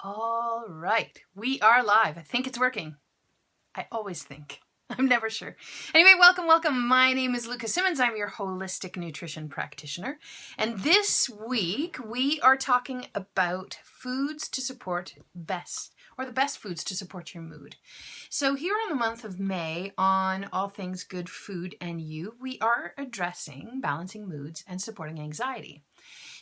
All right, we are live. I think it's working. I always think. I'm never sure. Anyway, welcome. My name is Luka Simmons. I'm your holistic nutrition practitioner. And this week we are talking about foods to support the best foods to support your mood. So here in the month of May on All Things Good Food and You, we are addressing balancing moods and supporting anxiety.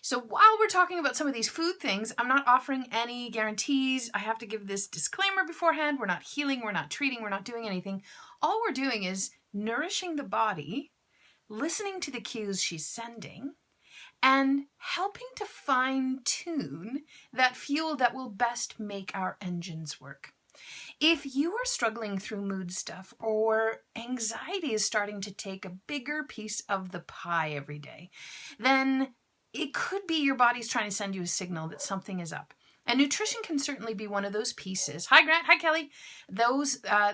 So while we're talking about some of these food things, I'm not offering any guarantees. I have to give this disclaimer beforehand. We're not healing, we're not treating, we're not doing anything. All we're doing is nourishing the body, listening to the cues she's sending, and helping to fine-tune that fuel that will best make our engines work. If you are struggling through mood stuff or anxiety is starting to take a bigger piece of the pie every day, then it could be your body's trying to send you a signal that something is up. And nutrition can certainly be one of those pieces. Hi, Grant. Hi, Kelly.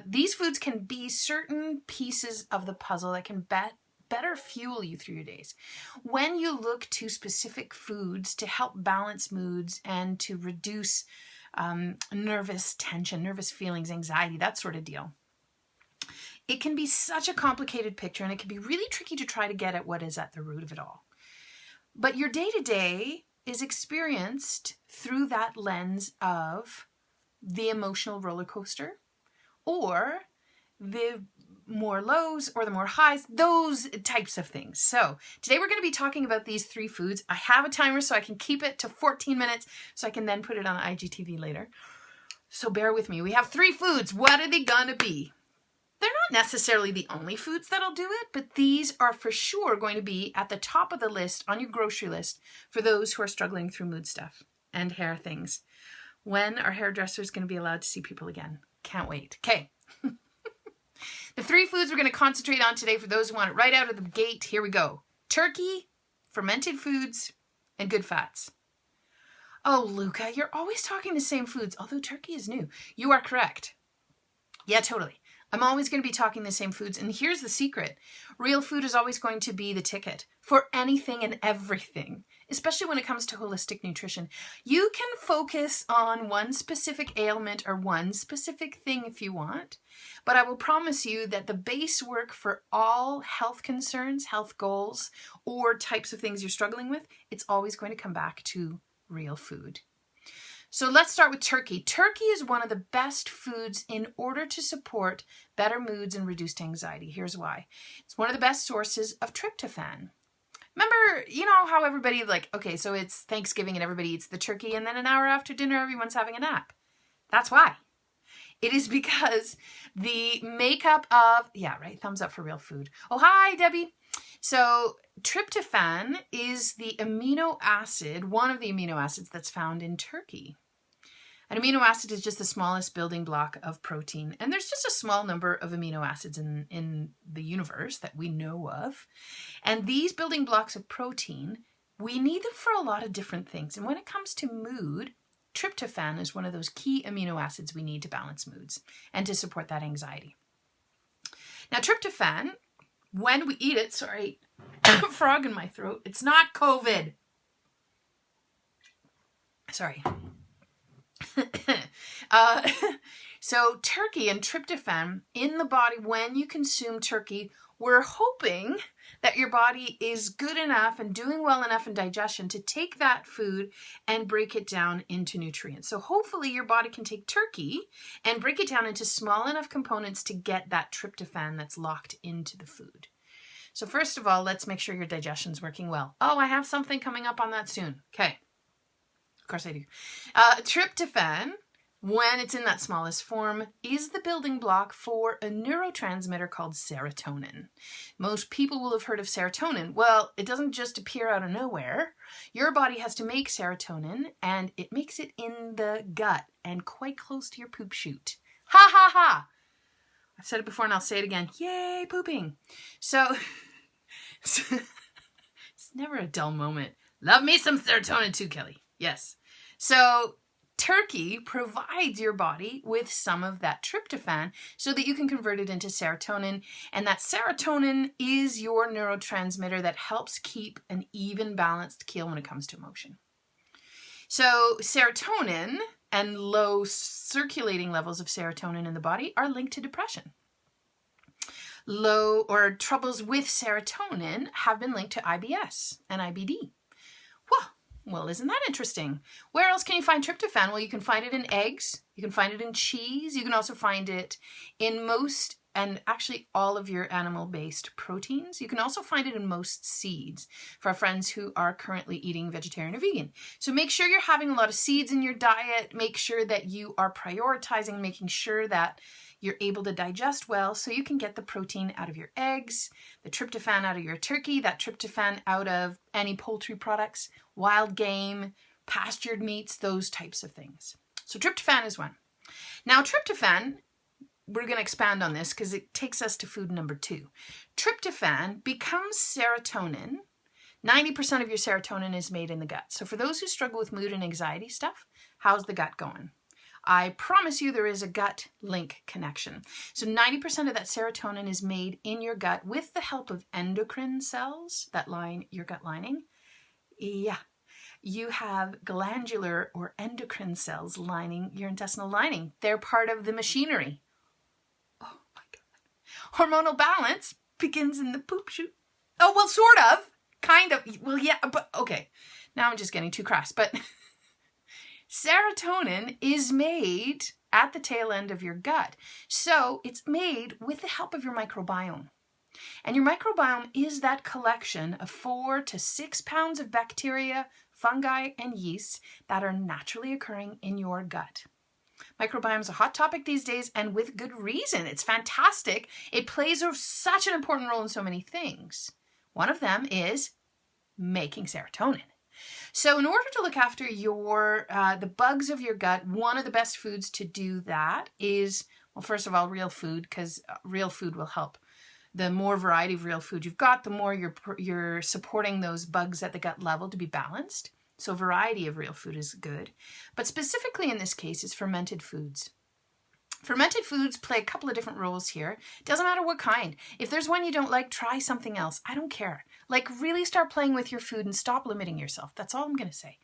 These foods can be certain pieces of the puzzle that can better fuel you through your days. When you look to specific foods to help balance moods and to reduce nervous tension, nervous feelings, anxiety, that sort of deal, it can be such a complicated picture, and it can be really tricky to try to get at what is at the root of it all. But your day-to-day is experienced through that lens of the emotional roller coaster, or the more lows or the more highs, those types of things. So today we're going to be talking about these three foods. I have a timer so I can keep it to 14 minutes so I can then put it on IGTV later. So bear with me. We have three foods. What are they going to be? They're not necessarily the only foods that'll do it, but these are for sure going to be at the top of the list on your grocery list for those who are struggling through mood stuff and hair things. When are hairdressers going to be allowed to see people again? Can't wait. Okay. The three foods we're going to concentrate on today for those who want it right out of the gate. Here we go. Turkey, fermented foods, and good fats. Oh, Luka, you're always talking the same foods, although turkey is new. You are correct. Yeah, totally. I'm always going to be talking the same foods. And here's the secret. Real food is always going to be the ticket for anything and everything, especially when it comes to holistic nutrition. You can focus on one specific ailment or one specific thing if you want, but I will promise you that the base work for all health concerns, health goals, or types of things you're struggling with, it's always going to come back to real food. So let's start with turkey. Turkey is one of the best foods in order to support better moods and reduced anxiety. Here's why. It's one of the best sources of tryptophan. Remember, you know how everybody okay, so it's Thanksgiving and everybody eats the turkey and then an hour after dinner, everyone's having a nap. That's why. It is because the makeup of, thumbs up for real food. Oh, hi, Debbie. So tryptophan is the amino acid, one of the amino acids that's found in turkey. An amino acid is just the smallest building block of protein. And there's just a small number of amino acids in the universe that we know of. And these building blocks of protein, we need them for a lot of different things. And when it comes to mood, tryptophan is one of those key amino acids we need to balance moods and to support that anxiety. Now, tryptophan, when we eat it, frog in my throat. It's not COVID. Sorry. So turkey and tryptophan in the body, when you consume turkey, we're hoping that your body is good enough and doing well enough in digestion to take that food and break it down into nutrients. So hopefully your body can take turkey and break it down into small enough components to get that tryptophan that's locked into the food. So first of all, let's make sure your digestion's working well. Oh, I have something coming up on that soon. Okay. Of course I do. Tryptophan, when it's in that smallest form, is the building block for a neurotransmitter called serotonin. Most people will have heard of serotonin. Well, it doesn't just appear out of nowhere. Your body has to make serotonin, and it makes it in the gut and quite close to your poop chute. Ha ha ha! I've said it before and I'll say it again. Yay, pooping. So, it's never a dull moment. Love me some serotonin too, Kelly. Yes. So turkey provides your body with some of that tryptophan so that you can convert it into serotonin. And that serotonin is your neurotransmitter that helps keep an even balanced keel when it comes to emotion. So serotonin and low circulating levels of serotonin in the body are linked to depression. Low or troubles with serotonin have been linked to IBS and IBD. Well, isn't that interesting? Where else can you find tryptophan? Well, you can find it in eggs. You can find it in cheese. You can also find it in most, and actually all of your animal-based proteins. You can also find it in most seeds for our friends who are currently eating vegetarian or vegan. So make sure you're having a lot of seeds in your diet. Make sure that you are prioritizing, making sure that you're able to digest well so you can get the protein out of your eggs, the tryptophan out of your turkey, that tryptophan out of any poultry products, wild game, pastured meats, those types of things. So tryptophan is one. Now tryptophan, we're going to expand on this because it takes us to food number 2. Tryptophan becomes serotonin. 90% of your serotonin is made in the gut. So for those who struggle with mood and anxiety stuff, how's the gut going? I promise you there is a gut link connection. So 90% of that serotonin is made in your gut with the help of endocrine cells that line your gut lining. Yeah, you have glandular or endocrine cells lining your intestinal lining. They're part of the machinery. Oh my God. Hormonal balance begins in the poop chute. Oh, well, sort of. Kind of. Well, yeah, but okay. Now I'm just getting too crass, but serotonin is made at the tail end of your gut. So it's made with the help of your microbiome. And your microbiome is that collection of 4 to 6 pounds of bacteria, fungi, and yeasts that are naturally occurring in your gut. Microbiome is a hot topic these days, and with good reason. It's fantastic. It plays such an important role in so many things. One of them is making serotonin. So in order to look after your the bugs of your gut, one of the best foods to do that is, well, first of all, real food, because real food will help. The more variety of real food you've got, the more you're supporting those bugs at the gut level to be balanced. So variety of real food is good. But specifically in this case, it's fermented foods. Fermented foods play a couple of different roles here. Doesn't matter what kind. If there's one you don't like, try something else. I don't care. Like, really start playing with your food and stop limiting yourself. That's all I'm going to say.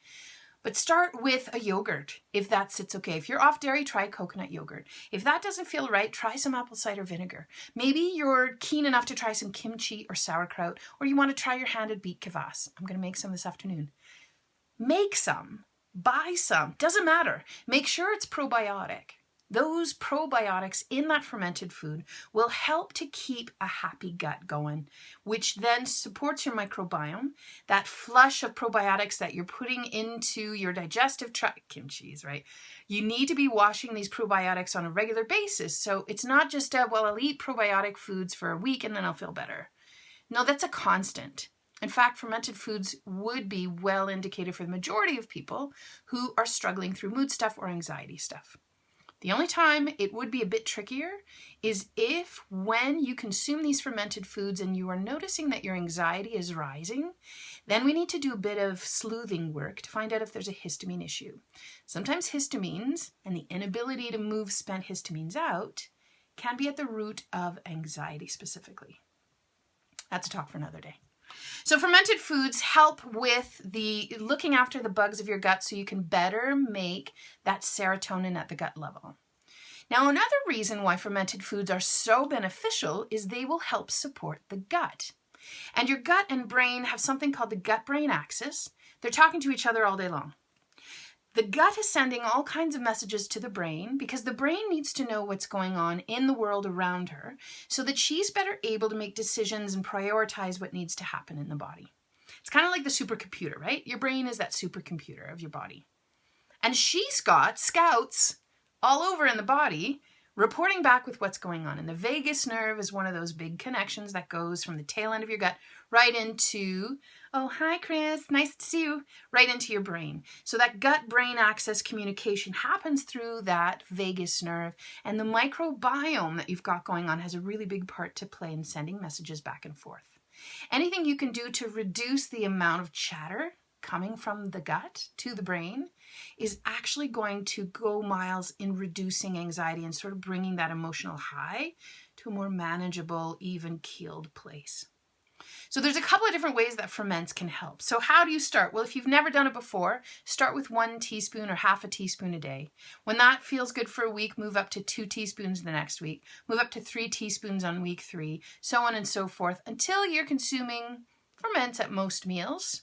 But start with a yogurt, if that sits okay. If you're off dairy, try coconut yogurt. If that doesn't feel right, try some apple cider vinegar. Maybe you're keen enough to try some kimchi or sauerkraut, or you want to try your hand at beet kvass. I'm going to make some this afternoon. Make some. Buy some. Doesn't matter. Make sure it's probiotic. Those probiotics in that fermented food will help to keep a happy gut going, which then supports your microbiome. That flush of probiotics that you're putting into your digestive tract, kimchi's, right? You need to be washing these probiotics on a regular basis. So it's not just well, I'll eat probiotic foods for a week and then I'll feel better. No, that's a constant. In fact, fermented foods would be well indicated for the majority of people who are struggling through mood stuff or anxiety stuff. The only time it would be a bit trickier is if when you consume these fermented foods and you are noticing that your anxiety is rising, then we need to do a bit of sleuthing work to find out if there's a histamine issue. Sometimes histamines and the inability to move spent histamines out can be at the root of anxiety specifically. That's a talk for another day. So fermented foods help with the looking after the bugs of your gut so you can better make that serotonin at the gut level. Now, another reason why fermented foods are so beneficial is they will help support the gut. And your gut and brain have something called the gut-brain axis. They're talking to each other all day long. The gut is sending all kinds of messages to the brain because the brain needs to know what's going on in the world around her so that she's better able to make decisions and prioritize what needs to happen in the body. It's kind of like the supercomputer, right? Your brain is that supercomputer of your body. And she's got scouts all over in the body reporting back with what's going on. And the vagus nerve is one of those big connections that goes from the tail end of your gut right into, oh, hi, Chris, nice to see you, right into your brain. So that gut-brain axis communication happens through that vagus nerve. And the microbiome that you've got going on has a really big part to play in sending messages back and forth. Anything you can do to reduce the amount of chatter coming from the gut to the brain is actually going to go miles in reducing anxiety and sort of bringing that emotional high to a more manageable, even-keeled place. So there's a couple of different ways that ferments can help. So how do you start? Well, if you've never done it before, start with 1 teaspoon or half a teaspoon a day. When that feels good for a week, move up to 2 teaspoons the next week, move up to 3 teaspoons on week 3, so on and so forth, until you're consuming ferments at most meals.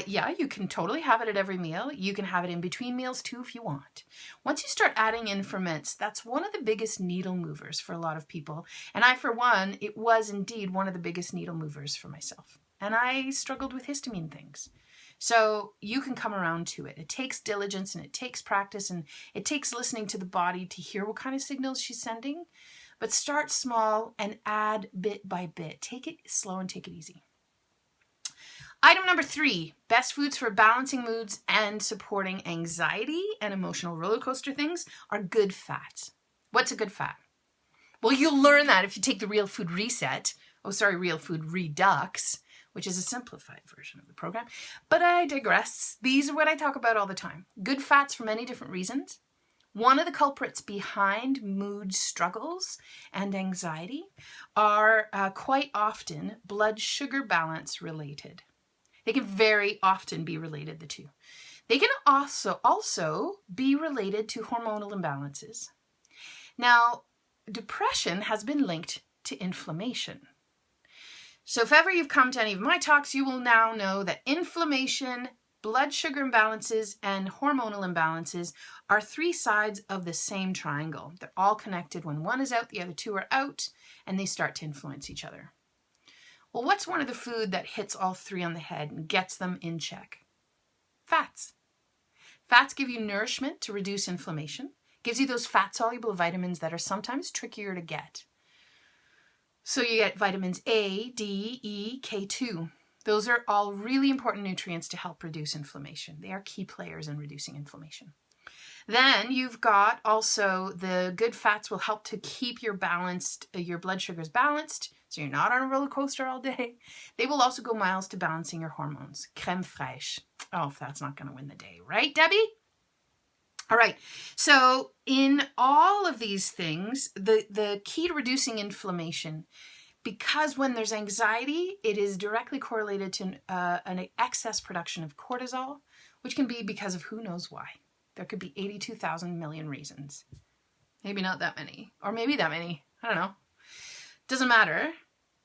You can totally have it at every meal. You can have it in between meals too if you want. Once you start adding in ferments, that's one of the biggest needle movers for a lot of people. And I, for one, it was indeed one of the biggest needle movers for myself. And I struggled with histamine things. So you can come around to it. It takes diligence and it takes practice and it takes listening to the body to hear what kind of signals she's sending. But start small and add bit by bit. Take it slow and take it easy. Item number 3, best foods for balancing moods and supporting anxiety and emotional roller coaster things are good fats. What's a good fat? Well, you'll learn that if you take the Real Food Real Food Redux, which is a simplified version of the program. But I digress. These are what I talk about all the time. Good fats for many different reasons. One of the culprits behind mood struggles and anxiety are quite often blood sugar balance related. They can very often be related, the two. They can also be related to hormonal imbalances. Now, depression has been linked to inflammation. So if ever you've come to any of my talks, you will now know that inflammation, blood sugar imbalances, and hormonal imbalances are 3 sides of the same triangle. They're all connected. When one is out, the other 2 are out, and they start to influence each other. Well, what's one of the food that hits all 3 on the head and gets them in check? Fats. Fats give you nourishment to reduce inflammation, gives you those fat-soluble vitamins that are sometimes trickier to get. So you get vitamins A, D, E, K2. Those are all really important nutrients to help reduce inflammation. They are key players in reducing inflammation. Then you've got also the good fats will help to keep your blood sugars balanced, so you're not on a roller coaster all day. They will also go miles to balancing your hormones. Crème fraîche. Oh, if that's not going to win the day, right, Debbie? All right. So in all of these things, the key to reducing inflammation, because when there's anxiety, it is directly correlated to an excess production of cortisol, which can be because of who knows why. There could be 82,000 million reasons. Maybe not that many, or maybe that many. I don't know. Doesn't matter.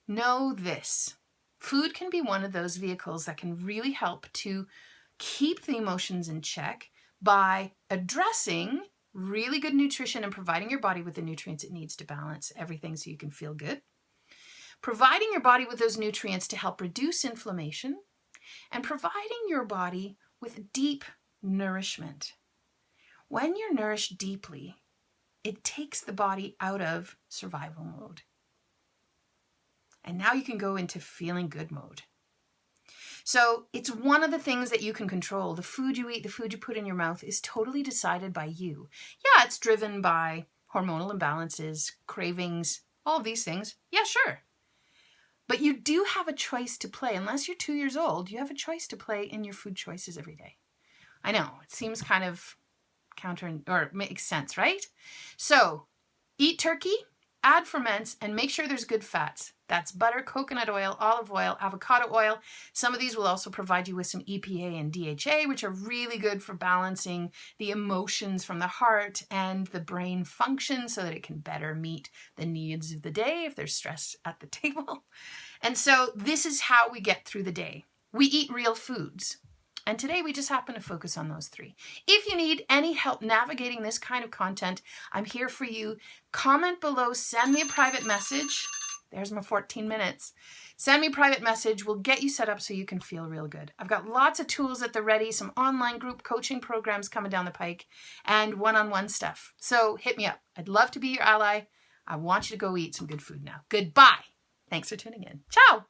Know this. Food can be one of those vehicles that can really help to keep the emotions in check by addressing really good nutrition and providing your body with the nutrients it needs to balance everything so you can feel good. Providing your body with those nutrients to help reduce inflammation, and providing your body with deep nourishment. When you're nourished deeply, it takes the body out of survival mode. And now you can go into feeling good mode. So it's one of the things that you can control. The food you eat, the food you put in your mouth is totally decided by you. Yeah, it's driven by hormonal imbalances, cravings, all of these things. Yeah, sure. But you do have a choice to play. Unless you're 2 years old, you have a choice to play in your food choices every day. I know, it seems kind of makes sense, right? So eat turkey, add ferments, and make sure there's good fats. That's butter, coconut oil, olive oil, avocado oil. Some of these will also provide you with some EPA and DHA, which are really good for balancing the emotions from the heart and the brain function so that it can better meet the needs of the day if there's stress at the table. And so this is how we get through the day. We eat real foods. And today we just happen to focus on those 3. If you need any help navigating this kind of content, I'm here for you. Comment below, send me a private message. There's my 14 minutes. Send me a private message. We'll get you set up so you can feel real good. I've got lots of tools at the ready, some online group coaching programs coming down the pike, and one-on-one stuff. So hit me up. I'd love to be your ally. I want you to go eat some good food now. Goodbye. Thanks for tuning in. Ciao.